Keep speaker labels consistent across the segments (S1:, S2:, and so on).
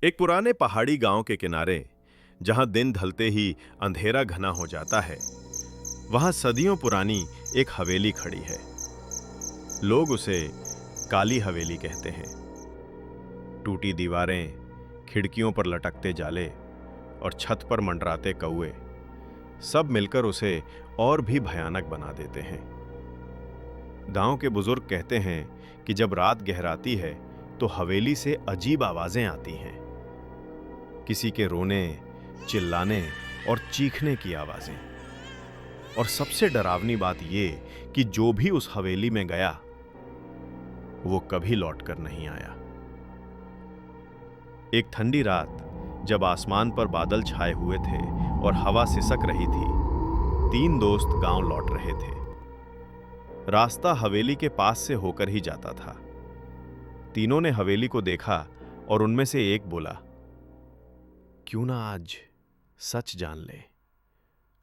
S1: एक पुराने पहाड़ी गांव के किनारे, जहां दिन ढलते ही अंधेरा घना हो जाता है, वहां सदियों पुरानी एक हवेली खड़ी है। लोग उसे काली हवेली कहते हैं। टूटी दीवारें, खिड़कियों पर लटकते जाले और छत पर मंडराते कौए सब मिलकर उसे और भी भयानक बना देते हैं। गांव के बुजुर्ग कहते हैं कि जब रात गहराती है तो हवेली से अजीब आवाजें आती हैं। किसी के रोने, चिल्लाने और चीखने की आवाजें। और सबसे डरावनी बात यह कि जो भी उस हवेली में गया वो कभी लौटकर नहीं आया। एक ठंडी रात, जब आसमान पर बादल छाए हुए थे और हवा सिसक रही थी, 3 दोस्त गांव लौट रहे थे। रास्ता हवेली के पास से होकर ही जाता था। तीनों ने हवेली को देखा और उनमें से एक बोला, क्यों ना आज सच जान ले,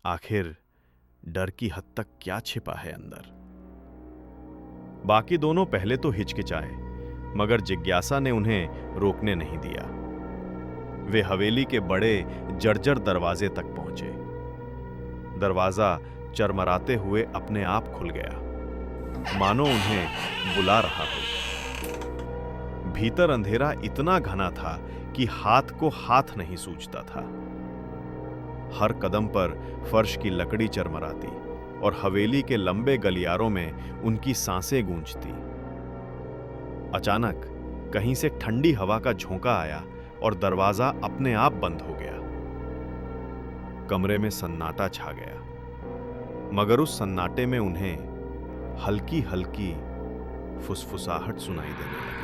S1: आखिर डर की हद तक क्या छिपा है अंदर। बाकी दोनों पहले तो हिचकिचाए, मगर जिज्ञासा ने उन्हें रोकने नहीं दिया। वे हवेली के बड़े जर्जर दरवाजे तक पहुंचे। दरवाजा चरमराते हुए अपने आप खुल गया, मानो उन्हें बुला रहा हो। भीतर अंधेरा इतना घना था कि हाथ को हाथ नहीं सूझता था। हर कदम पर फर्श की लकड़ी चरमराती और हवेली के लंबे गलियारों में उनकी सांसें गूंजती। अचानक कहीं से ठंडी हवा का झोंका आया और दरवाजा अपने आप बंद हो गया। कमरे में सन्नाटा छा गया, मगर उस सन्नाटे में उन्हें हल्की हल्की फुसफुसाहट सुनाई देने लगी,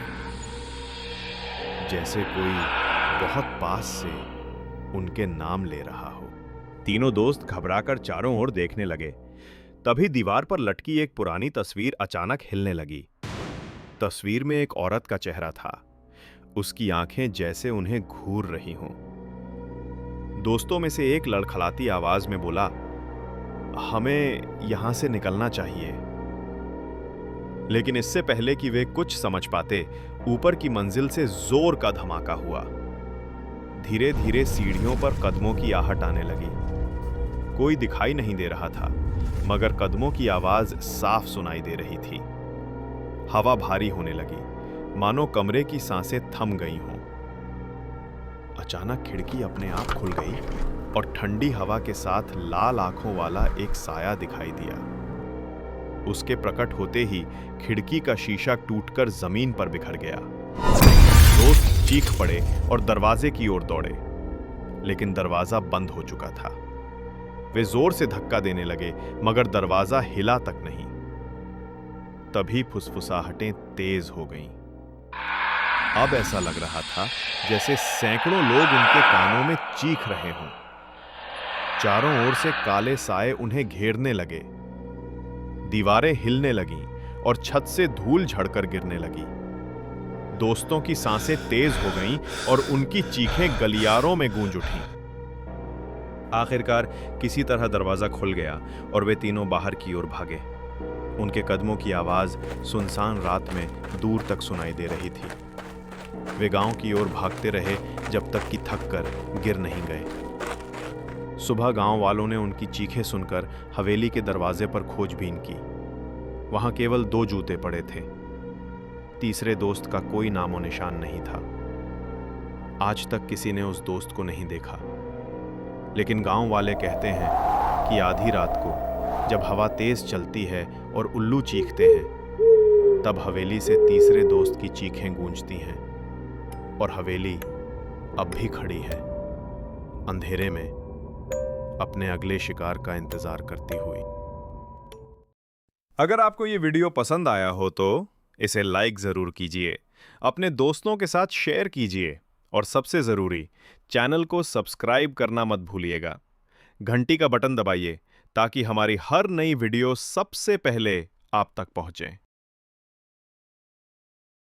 S1: जैसे कोई बहुत पास से उनके नाम ले रहा हो। तीनों दोस्त घबराकर चारों ओर देखने लगे। तभी दीवार पर लटकी एक पुरानी तस्वीर अचानक हिलने लगी। तस्वीर में एक औरत का चेहरा था। उसकी आंखें जैसे उन्हें घूर रही हों। दोस्तों में से एक लड़खड़ाती आवाज में बोला, हमें यहां से निकलना चाहिए। लेकिन इससे पहले कि वे कुछ समझ पाते, ऊपर की मंजिल से जोर का धमाका हुआ। धीरे धीरे सीढ़ियों पर कदमों की आहट आने लगी। कोई दिखाई नहीं दे रहा था, मगर कदमों की आवाज साफ सुनाई दे रही थी। हवा भारी होने लगी, मानो कमरे की सांसें थम गई हों। अचानक खिड़की अपने आप खुल गई और ठंडी हवा के साथ लाल आंखों वाला एक साया दिखाई दिया। उसके प्रकट होते ही खिड़की का शीशा टूटकर जमीन पर बिखर गया। दोस्त चीख पड़े और दरवाजे की ओर दौड़े, लेकिन दरवाजा बंद हो चुका था। वे जोर से धक्का देने लगे, मगर दरवाजा हिला तक नहीं। तभी फुसफुसाहटें तेज हो गईं। अब ऐसा लग रहा था जैसे सैकड़ों लोग उनके कानों में चीख रहे हों। चारों ओर से काले साए उन्हें घेरने लगे। दीवारें हिलने लगीं और छत से धूल झड़कर गिरने लगी। दोस्तों की सांसें तेज हो गईं और उनकी चीखें गलियारों में गूंज उठीं। आखिरकार किसी तरह दरवाजा खुल गया और वे तीनों बाहर की ओर भागे। उनके कदमों की आवाज सुनसान रात में दूर तक सुनाई दे रही थी। वे गांव की ओर भागते रहे जब तक कि थक कर गिर नहीं गए। सुबह गांव वालों ने उनकी चीखें सुनकर हवेली के दरवाजे पर खोजबीन की। वहां केवल 2 जूते पड़े थे। तीसरे दोस्त का कोई नामो निशान नहीं था। आज तक किसी ने उस दोस्त को नहीं देखा। लेकिन गांव वाले कहते हैं कि आधी रात को जब हवा तेज चलती है और उल्लू चीखते हैं, तब हवेली से तीसरे दोस्त की चीखें गूंजती हैं और हवेली अब भी खड़ी है, अंधेरे में, अपने अगले शिकार का इंतजार करती हुई। अगर आपको ये वीडियो पसंद आया हो तो इसे लाइक जरूर कीजिए, अपने दोस्तों के साथ शेयर कीजिए और सबसे जरूरी, चैनल को सब्सक्राइब करना मत भूलिएगा। घंटी का बटन दबाइए ताकि हमारी हर नई वीडियो सबसे पहले आप तक पहुंचे।